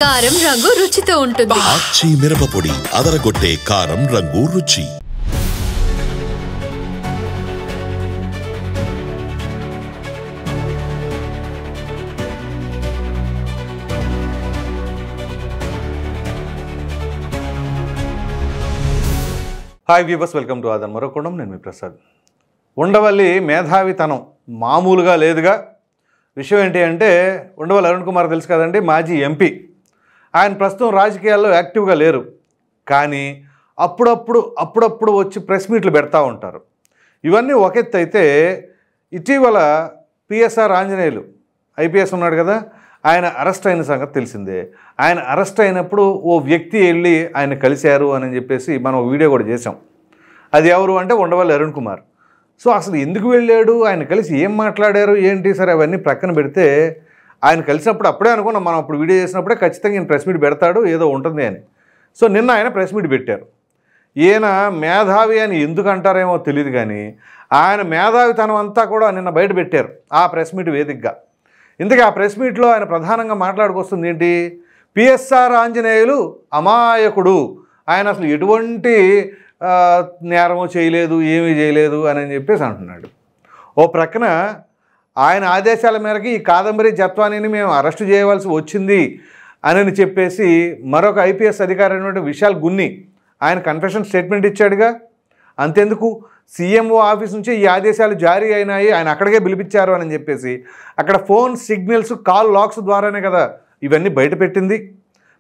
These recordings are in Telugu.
కారం రంగు రుచితో ఉంటుంది. ఆచి మిరపపొడి అదరగొట్టే కారం రంగు రుచి. హాయ్ వ్యూవర్స్, వెల్కమ్ టు ఆదన్ మరొకడం. నేను మీ ప్రసాద్. ఉండవల్లి మేధావితనం మామూలుగా లేదుగా. విషయం ఏంటి అంటే, ఉండవల్లి అరుణ్ కుమార్ తెలుసు కదండి, మాజీ ఎంపీ. ఆయన ప్రస్తుతం రాజకీయాల్లో యాక్టివ్గా లేరు, కానీ అప్పుడప్పుడు వచ్చి ప్రెస్ మీట్లు పెడతా ఉంటారు. ఇవన్నీ ఒక ఎత్తు అయితే, ఇటీవల పిఎస్ఆర్ ఆంజనేయులు ఐపీఎస్ ఉన్నాడు కదా, ఆయన అరెస్ట్ అయిన సంగతి తెలిసిందే. ఆయన అరెస్ట్ అయినప్పుడు ఓ వ్యక్తి వెళ్ళి ఆయన కలిశారు అని చెప్పేసి మనం ఒక వీడియో కూడా చేసాం. అది ఎవరు అంటే ఉండవల్లి అరుణ్ కుమార్. సో అసలు ఎందుకు వెళ్ళాడు, ఆయన కలిసి ఏం మాట్లాడారు ఏంటి, సరే అవన్నీ ప్రక్కన పెడితే, ఆయన కలిసినప్పుడు అప్పుడే అనుకున్నాం మనం, అప్పుడు వీడియో చేసినప్పుడే ఖచ్చితంగా ఈయన ప్రెస్ మీట్ పెడతాడు ఏదో ఉంటుంది అని. సో నిన్న ఆయన ప్రెస్ మీట్ పెట్టారు. ఈయన మేధావి అని ఎందుకు అంటారేమో తెలియదు, కానీ ఆయన మేధావితనం అంతా కూడా నిన్న బయట పెట్టారు ఆ ప్రెస్ మీట్ వేదికగా. ఇందుకే ఆ ప్రెస్ మీట్లో ఆయన ప్రధానంగా మాట్లాడుకొస్తుంది ఏంటి, పిఎస్ఆర్ ఆంజనేయులు అమాయకుడు, ఆయన అసలు ఎటువంటి నేరము చేయలేదు, ఏమీ చేయలేదు అని చెప్పేసి అంటున్నాడు. ఓ ప్రక్కన ఆయన ఆదేశాల మేరకు ఈ కాదంబరి జత్వానీని మేము అరెస్టు చేయవలసి వచ్చింది అని చెప్పేసి మరొక ఐపీఎస్ అధికారి అయినటువంటి విశాల్ గున్ని ఆయన కన్ఫెషన్ స్టేట్మెంట్ ఇచ్చాడుగా. అంతెందుకు, సీఎంఓ ఆఫీస్ నుంచి ఈ ఆదేశాలు జారీ అయినాయి, ఆయన అక్కడికే పిలిపించారు అని చెప్పేసి అక్కడ ఫోన్ సిగ్నల్స్, కాల్ లాక్స్ ద్వారానే కదా ఇవన్నీ బయటపెట్టింది.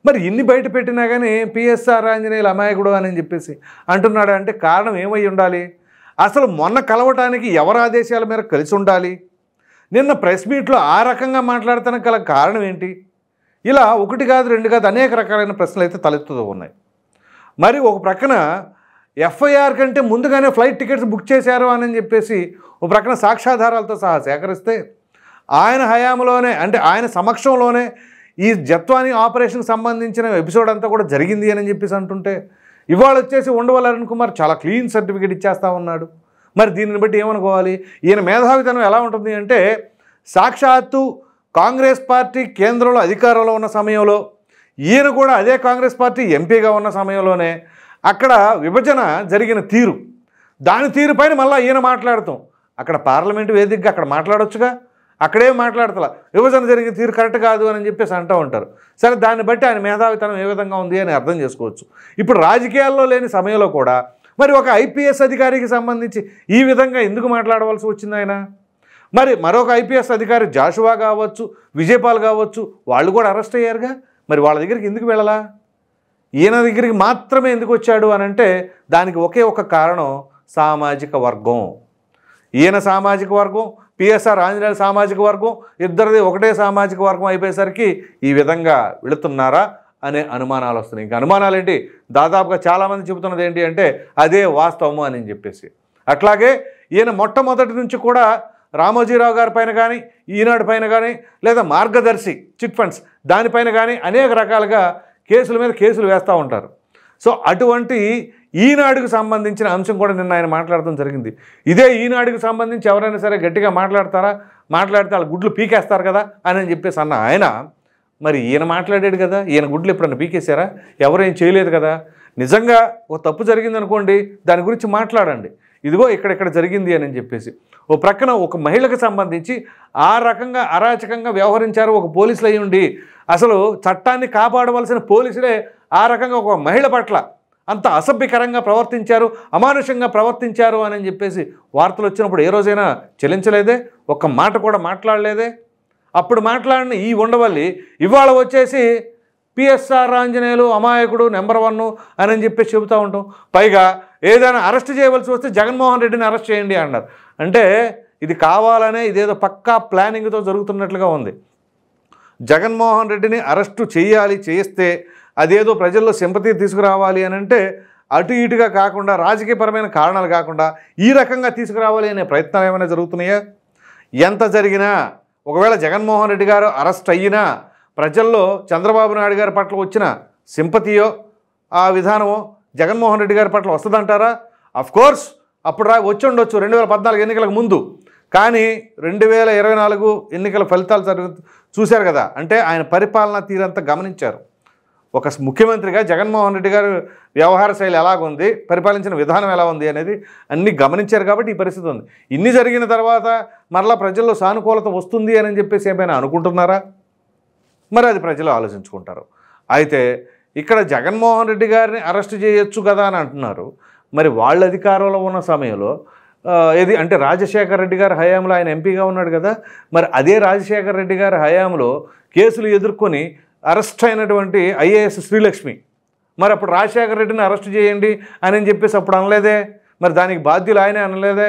మరి ఇన్ని బయట పెట్టినా కానీ పిఎస్ఆర్ ఆంజనేయులు అమాయకుడు అని చెప్పేసి అంటున్నాడు అంటే కారణం ఏమై ఉండాలి? అసలు మొన్న కలవటానికి ఎవరి ఆదేశాల మేరకు కలిసి ఉండాలి? నిన్న ప్రెస్ మీట్లో ఆ రకంగా మాట్లాడటానికి గల కారణం ఏంటి? ఇలా ఒకటి కాదు రెండు కాదు అనేక రకాలైన ప్రశ్నలు అయితే తలెత్తుతూ ఉన్నాయి. మరి ఒక ప్రక్కన ఎఫ్ఐఆర్ కంటే ముందుగానే ఫ్లైట్ టికెట్స్ బుక్ చేశారు అని చెప్పేసి ఒక ప్రక్కన సాక్ష్యాధారాలతో సహా సేకరిస్తే, ఆయన హయాంలోనే అంటే ఆయన సమక్షంలోనే ఈ జత్వానీ ఆపరేషన్కి సంబంధించిన ఎపిసోడ్ అంతా కూడా జరిగింది అని చెప్పేసి అంటుంటే, ఇవాళ వచ్చేసి ఉండవల్లి అరుణ్ కుమార్ చాలా క్లీన్ సర్టిఫికేట్ ఇచ్చేస్తూ ఉన్నాడు. మరి దీనిని బట్టి ఏమనుకోవాలి? ఈయన మేధావితనం ఎలా ఉంటుంది అంటే, సాక్షాత్తు కాంగ్రెస్ పార్టీ కేంద్రంలో అధికారంలో ఉన్న సమయంలో, ఈయన కూడా అదే కాంగ్రెస్ పార్టీ ఎంపీగా ఉన్న సమయంలోనే అక్కడ విభజన జరిగిన తీరు, దాని తీరు పైన మళ్ళీ ఈయన మాట్లాడతాం. అక్కడ పార్లమెంటు వేదికగా అక్కడ మాట్లాడొచ్చుగా, అక్కడే మాట్లాడతలా విభజన జరిగిన తీరు కరెక్ట్ కాదు అని చెప్పేసి అంటూ ఉంటారు. సరే, దాన్ని బట్టి ఆయన మేధావితనం ఏ విధంగా ఉంది అని అర్థం చేసుకోవచ్చు. ఇప్పుడు రాజకీయాల్లో లేని సమయంలో కూడా మరి ఒక ఐపీఎస్ అధికారికి సంబంధించి ఈ విధంగా ఎందుకు మాట్లాడవలసి వచ్చింది ఆయన? మరి మరొక ఐపీఎస్ అధికారి జాషువా కావచ్చు, విజయపాల్ కావచ్చు, వాళ్ళు కూడా అరెస్ట్ అయ్యారుగా. మరి వాళ్ళ దగ్గరికి ఎందుకు వెళ్ళాలా? ఈయన దగ్గరికి మాత్రమే ఎందుకు వచ్చాడు అని అంటే దానికి ఒకే ఒక కారణం, సామాజిక వర్గం. ఈయన సామాజిక వర్గం, పిఎస్ఆర్ ఆంజనేయుల సామాజిక వర్గం, ఇద్దరిది ఒకటే సామాజిక వర్గం అయిపోయేసరికి ఈ విధంగా వెళుతున్నారా అనే అనుమానాలు వస్తున్నాయి. ఇంకా అనుమానాలు ఏంటి, దాదాపుగా చాలామంది చెబుతున్నది ఏంటి అంటే అదే వాస్తవము అని చెప్పేసి. అట్లాగే ఈయన మొట్టమొదటి నుంచి కూడా రామోజీరావు గారి పైన కానీ, ఈనాడు పైన కానీ, లేదా మార్గదర్శి చిట్ ఫండ్స్ దానిపైన కానీ అనేక రకాలుగా కేసుల మీద కేసులు వేస్తూ ఉంటారు. సో అటువంటి ఈనాడుకు సంబంధించిన అంశం కూడా నిన్న ఆయన మాట్లాడటం జరిగింది. ఇదే ఈనాడుకు సంబంధించి ఎవరైనా సరే గట్టిగా మాట్లాడతారా, మాట్లాడితే వాళ్ళ గుడ్లు పీకేస్తారు కదా అని చెప్పేసి అన్న ఆయన, మరి ఈయన మాట్లాడాడు కదా, ఈయన గుడ్లు ఎప్పుడన్నా పీకేశారా? ఎవరేం చేయలేదు కదా. నిజంగా ఒక తప్పు జరిగిందనుకోండి, దాని గురించి మాట్లాడండి, ఇదిగో ఇక్కడ జరిగింది అని చెప్పేసి. ఓ ప్రక్కన ఒక మహిళకు సంబంధించి ఆ రకంగా అరాచకంగా వ్యవహరించారు ఒక పోలీసులు అయ్యి ఉండి, అసలు చట్టాన్ని కాపాడవలసిన పోలీసులే ఆ రకంగా ఒక మహిళ పట్ల అంత అసభ్యకరంగా ప్రవర్తించారు, అమానుషంగా ప్రవర్తించారు అని చెప్పేసి వార్తలు వచ్చినప్పుడు ఏ రోజైనా చెల్లించలేదే, ఒక్క మాట కూడా మాట్లాడలేదే. అప్పుడు మాట్లాడిన ఈ ఉండవల్లి ఇవాళ వచ్చేసి పిఎస్ఆర్ ఆంజనేయులు అమాయకుడు నెంబర్ 1 అని చెప్పేసి చెబుతూ ఉంటాం. పైగా ఏదైనా అరెస్ట్ చేయవలసి వస్తే జగన్మోహన్ రెడ్డిని అరెస్ట్ చేయండి అన్నారు. అంటే ఇది కావాలనే ఇదేదో పక్కా ప్లానింగ్తో జరుగుతున్నట్లుగా ఉంది. జగన్మోహన్ రెడ్డిని అరెస్టు చేయాలి, చేస్తే అదేదో ప్రజల్లో సింపతి తీసుకురావాలి అని అంటే అటు ఇటుగా కాకుండా, రాజకీయపరమైన కారణాలు కాకుండా ఈ రకంగా తీసుకురావాలి అనే ప్రయత్నాలు ఏమైనా జరుగుతున్నాయా? ఎంత జరిగినా, ఒకవేళ జగన్మోహన్ రెడ్డి గారు అరెస్ట్ అయినా ప్రజల్లో చంద్రబాబు నాయుడు గారి పట్ల వచ్చిన సింపతియో ఆ విధానమో జగన్మోహన్ రెడ్డి గారి పట్ల వస్తుందంటారా? అఫ్కోర్స్ అప్పుడు వచ్చి ఉండొచ్చు 2014 ఎన్నికలకు ముందు. కానీ 2024 ఎన్నికల ఫలితాలు చూశారు కదా, అంటే ఆయన పరిపాలనా తీరంతా గమనించారు. ఒక ముఖ్యమంత్రిగా జగన్మోహన్ రెడ్డి గారు వ్యవహార శైలి ఎలాగుంది, పరిపాలించిన విధానం ఎలా ఉంది అనేది అన్నీ గమనించారు కాబట్టి ఈ పరిస్థితి ఉంది. ఇన్ని జరిగిన తర్వాత మరలా ప్రజల్లో సానుకూలత వస్తుంది అని చెప్పేసి ఏమైనా అనుకుంటున్నారా? మరి అది ప్రజలు ఆలోచించుకుంటారు. అయితే ఇక్కడ జగన్మోహన్ రెడ్డి గారిని అరెస్ట్ చేయొచ్చు కదా అని అంటున్నారు. మరి వాళ్ళ అధికారంలో ఉన్న సమయంలో ఏది అంటే రాజశేఖర రెడ్డి గారి హయాంలో ఆయన ఎంపీగా ఉన్నాడు కదా, మరి అదే రాజశేఖర రెడ్డి గారి హయాంలో కేసులు ఎదుర్కొని అరెస్ట్ అయినటువంటి ఐఏఎస్ శ్రీలక్ష్మి, మరి అప్పుడు రాజశేఖర రెడ్డిని అరెస్ట్ చేయండి అని చెప్పేసి అప్పుడు అనలేదే, మరి దానికి బాధ్యులు ఆయనే అనలేదే.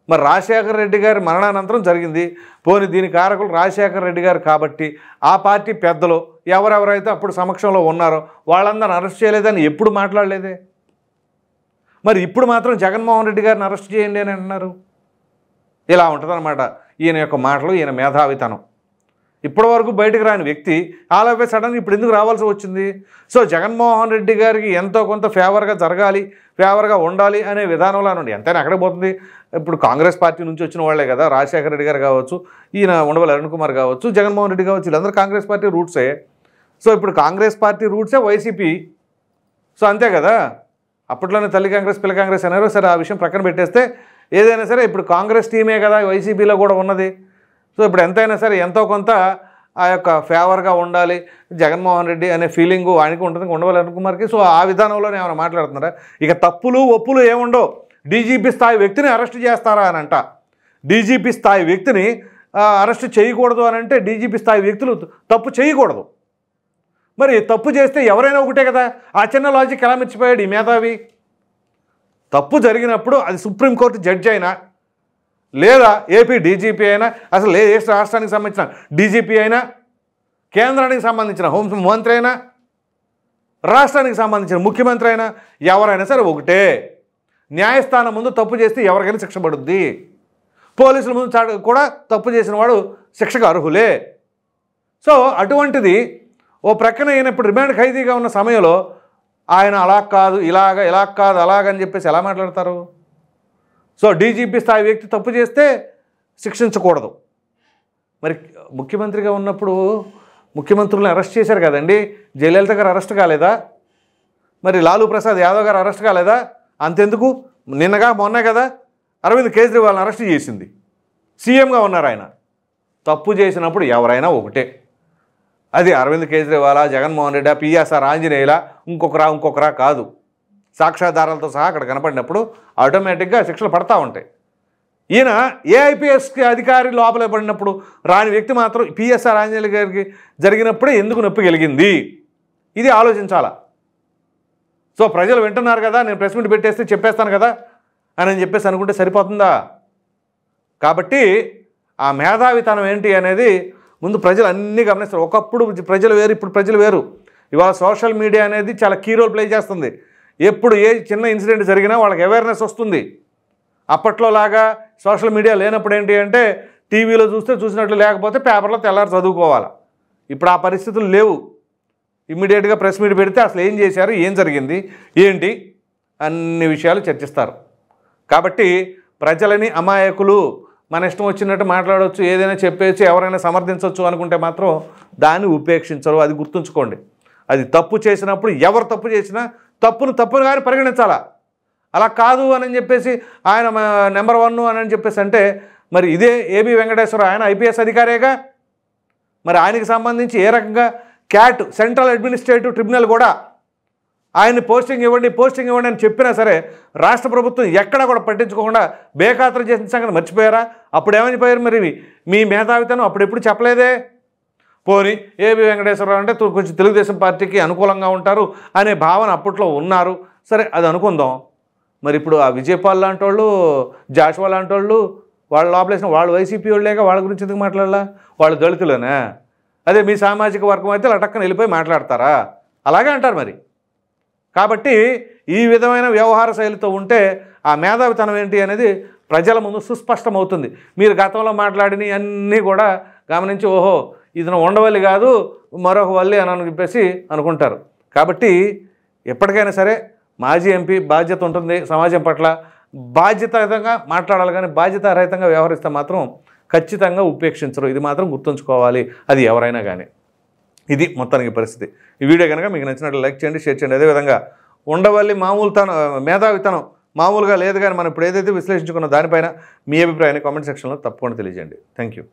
మరి రాజశేఖర రెడ్డి గారి మరణానంతరం జరిగింది, పోనీ దీని కారకులు రాజశేఖర రెడ్డి గారు కాబట్టి ఆ పార్టీ పెద్దలు ఎవరెవరైతే అప్పుడు సమక్షంలో ఉన్నారో వాళ్ళందరిని అరెస్ట్ చేయలేదని ఎప్పుడు మాట్లాడలేదే. మరి ఇప్పుడు మాత్రం జగన్మోహన్ రెడ్డి గారిని అరెస్ట్ చేయండి అని అంటున్నారు. ఇలా ఉంటుందన్నమాట ఈయన యొక్క మాటలు, ఈయన మేధావితనం. ఇప్పటివరకు బయటకు రాని వ్యక్తి ఆల్ ఆఫ్ ఏ సడన్ ఇప్పుడు ఎందుకు రావాల్సి వచ్చింది? సో జగన్మోహన్ రెడ్డి గారికి ఎంతో కొంత ఫేవర్గా జరగాలి, ఫేవర్గా ఉండాలి అనే విధానంలో నుండి ఎంతైనా అక్కడికి పోతుంది. ఇప్పుడు కాంగ్రెస్ పార్టీ నుంచి వచ్చిన వాళ్ళే కదా, రాజశేఖర రెడ్డి గారు కావచ్చు, ఈయన ఉండవల్లి అరుణ్ కుమార్ కావచ్చు, జగన్మోహన్ రెడ్డి కావచ్చు, వీళ్ళందరూ కాంగ్రెస్ పార్టీ రూట్సే. సో ఇప్పుడు కాంగ్రెస్ పార్టీ రూట్సే వైసీపీ. సో అంతే కదా, అప్పట్లోనే తల్లి కాంగ్రెస్ పిల్ల కాంగ్రెస్ అన్నారు. సరే ఆ విషయం ప్రక్కన పెట్టేస్తే ఏదైనా సరే ఇప్పుడు కాంగ్రెస్ టీమే కదా వైసీపీలో కూడా ఉన్నది. సో ఇప్పుడు ఎంతైనా సరే ఎంతో కొంత ఆ యొక్క ఫేవర్గా ఉండాలి జగన్మోహన్ రెడ్డి అనే ఫీలింగు ఆయనకి ఉంటుంది, ఉండవల్లి అరుణ్ కుమార్కి. సో ఆ విధానంలోనే ఏమైనా మాట్లాడుతున్నారా? ఇక తప్పులు ఒప్పులు ఏముండో, డీజీపీ స్థాయి వ్యక్తిని అరెస్ట్ చేస్తారా అని అంట. డీజీపీ స్థాయి వ్యక్తిని అరెస్ట్ చేయకూడదు అని అంటే డీజీపీ స్థాయి వ్యక్తులు తప్పు చేయకూడదు. మరి తప్పు చేస్తే ఎవరైనా ఒకటే కదా, ఆ చిన్న లాజిక్ ఎలా మర్చిపోయాడు ఈ మేధావి? తప్పు జరిగినప్పుడు అది సుప్రీంకోర్టు జడ్జి అయినా లేదా ఏపీ డీజీపీ అయినా, అసలు ఏ రాష్ట్రానికి సంబంధించిన డీజీపీ అయినా, కేంద్రానికి సంబంధించిన హోంమంత్రి అయినా, రాష్ట్రానికి సంబంధించిన ముఖ్యమంత్రి అయినా, ఎవరైనా సరే ఒకటే. న్యాయస్థానం ముందు తప్పు చేస్తే ఎవరికైనా శిక్ష పడుద్ది. పోలీసుల ముందు కూడా తప్పు చేసిన వాడు శిక్షకు అర్హులే. సో అటువంటిది ఓ ప్రక్కన ఈయన ఇప్పుడు రిమాండ్ ఖైదీగా ఉన్న సమయంలో ఆయన అలా కాదు ఇలా కాదు అలాగని చెప్పేసి ఎలా మాట్లాడతారు? సో డీజీపీ స్థాయి వ్యక్తి తప్పు చేస్తే శిక్షించకూడదు. మరి ముఖ్యమంత్రిగా ఉన్నప్పుడు ముఖ్యమంత్రులను అరెస్ట్ చేశారు కదండి, జయలలిత గారు అరెస్ట్ కాలేదా? మరి లాలూ ప్రసాద్ యాదవ్ గారు అరెస్ట్ కాలేదా? అంతెందుకు, నిన్నగా మొన్నే కదా అరవింద్ కేజ్రీవాల్ని అరెస్ట్ చేసింది, సీఎంగా ఉన్నారు ఆయన. తప్పు చేసినప్పుడు ఎవరైనా ఒకటే. అది అరవింద్ కేజ్రీవాలా, జగన్మోహన్ రెడ్డి, పిఎస్ఆర్ ఆంజనేయులా, ఇంకొకరా కాదు. సాక్ష్యాధారాలతో సహా అక్కడ కనపడినప్పుడు ఆటోమేటిక్గా శిక్షలు పడతా ఉంటాయి. ఈయన ఏఐపీఎస్కి అధికారి లోపల పడినప్పుడు రాని వ్యక్తి మాత్రం పిఎస్ఆర్ ఆంజనేయులు గారికి జరిగినప్పుడే ఎందుకు నొప్పి కలిగింది? ఇది ఆలోచించాలా. సో ప్రజలు వింటున్నారు కదా, నేను ప్రెస్ మీట్ పెట్టేస్తే చెప్పేస్తాను కదా అని చెప్పేసి అనుకుంటే సరిపోతుందా? కాబట్టి ఆ మేధావితనం ఏంటి అనేది ముందు ప్రజలు అన్నీ గమనిస్తారు. ఒకప్పుడు ప్రజలు వేరు, ఇప్పుడు ప్రజలు వేరు. ఇవాళ సోషల్ మీడియా అనేది చాలా కీ రోల్ ప్లే చేస్తుంది. ఎప్పుడు ఏ చిన్న ఇన్సిడెంట్ జరిగినా వాళ్ళకి అవేర్నెస్ వస్తుంది. అప్పట్లో లాగా సోషల్ మీడియా లేనప్పుడు ఏంటి అంటే టీవీలో చూసినట్లు, లేకపోతే పేపర్లో తెల్లారి చదువుకోవాలి. ఇప్పుడు ఆ పరిస్థితులు లేవు. ఇమ్మీడియట్గా ప్రెస్ మీట్ పెడితే అసలు ఏం చేశారు, ఏం జరిగింది, ఏంటి అన్ని విషయాలు చర్చిస్తారు. కాబట్టి ప్రజలని అమాయకులు, మన ఇష్టం వచ్చినట్టు మాట్లాడవచ్చు, ఏదైనా చెప్పేసి ఎవరైనా సమర్థించవచ్చు అనుకుంటే మాత్రం దాన్ని ఉపేక్షించరు. అది గుర్తుంచుకోండి. అది తప్పు చేసినప్పుడు ఎవరు తప్పు చేసినా తప్పుగానే పరిగణించాలా. అలా కాదు అని చెప్పేసి ఆయన నెంబర్ 1 అని చెప్పేసి అంటే మరి ఇదే ఏబి వెంకటేశ్వర ఆయన ఐపీఎస్ అధికారేగా. మరి ఆయనకి సంబంధించి ఏ రకంగా క్యాట్ సెంట్రల్ అడ్మినిస్ట్రేటివ్ ట్రిబ్యునల్ కూడా ఆయన్ని పోస్టింగ్ ఇవ్వండి అని చెప్పినా సరే రాష్ట్ర ప్రభుత్వం ఎక్కడా కూడా పట్టించుకోకుండా బేఖాతరు చేసిన సంగతి మర్చిపోయారా? అప్పుడు ఏమైపోయారు? మరి మీ మేధావితనం అప్పుడెప్పుడు చెప్పలేదే. పోనీ ఏబి వెంకటేశ్వరరావు అంటే కొంచెం తెలుగుదేశం పార్టీకి అనుకూలంగా ఉంటారు అనే భావన అప్పట్లో ఉన్నారు, సరే అది అనుకుందాం. మరి ఇప్పుడు ఆ విజయపాల్ లాంటి వాళ్ళు, జాషువా లాంటి వాళ్ళు, వాళ్ళు లోపలేసిన వాళ్ళు వైసీపీ వాళ్ళేగా, వాళ్ళ గురించి ఎందుకు మాట్లాడాలా? వాళ్ళు దళితులేనా? అదే మీ సామాజిక వర్గం అయితే లటక్కన వెళ్ళిపోయి మాట్లాడతారా? అలాగే అంటారు మరి. కాబట్టి ఈ విధమైన వ్యవహార శైలితో ఉంటే ఆ మేధావితనం ఏంటి అనేది ప్రజల ముందు సుస్పష్టమవుతుంది. మీరు గతంలో మాట్లాడిన అన్నీ కూడా గమనించి ఓహో ఇది ఉండవల్లి కాదు మరొక వల్లి అని చెప్పేసి అనుకుంటారు. కాబట్టి ఎప్పటికైనా సరే మాజీ ఎంపీ బాధ్యత ఉంటుంది సమాజం పట్ల. బాధ్యతాయుతంగా మాట్లాడాలి, కానీ బాధ్యతారహితంగా వ్యవహరిస్తే మాత్రం ఖచ్చితంగా ఉపేక్షించరు. ఇది మాత్రం గుర్తుంచుకోవాలి, అది ఎవరైనా కానీ. ఇది మొత్తానికి పరిస్థితి. ఈ వీడియో కనుక మీకు నచ్చినట్లు లైక్ చేయండి, షేర్ చేయండి. అదేవిధంగా ఉండవల్లి మేధావితనం మామూలుగా లేదు, కానీ మనం ఇప్పుడు ఏదైతే విశ్లేషించుకున్న దానిపైన మీ అభిప్రాయాన్ని కామెంట్ సెక్షన్లో తప్పకుండా తెలియజేయండి. Thank you.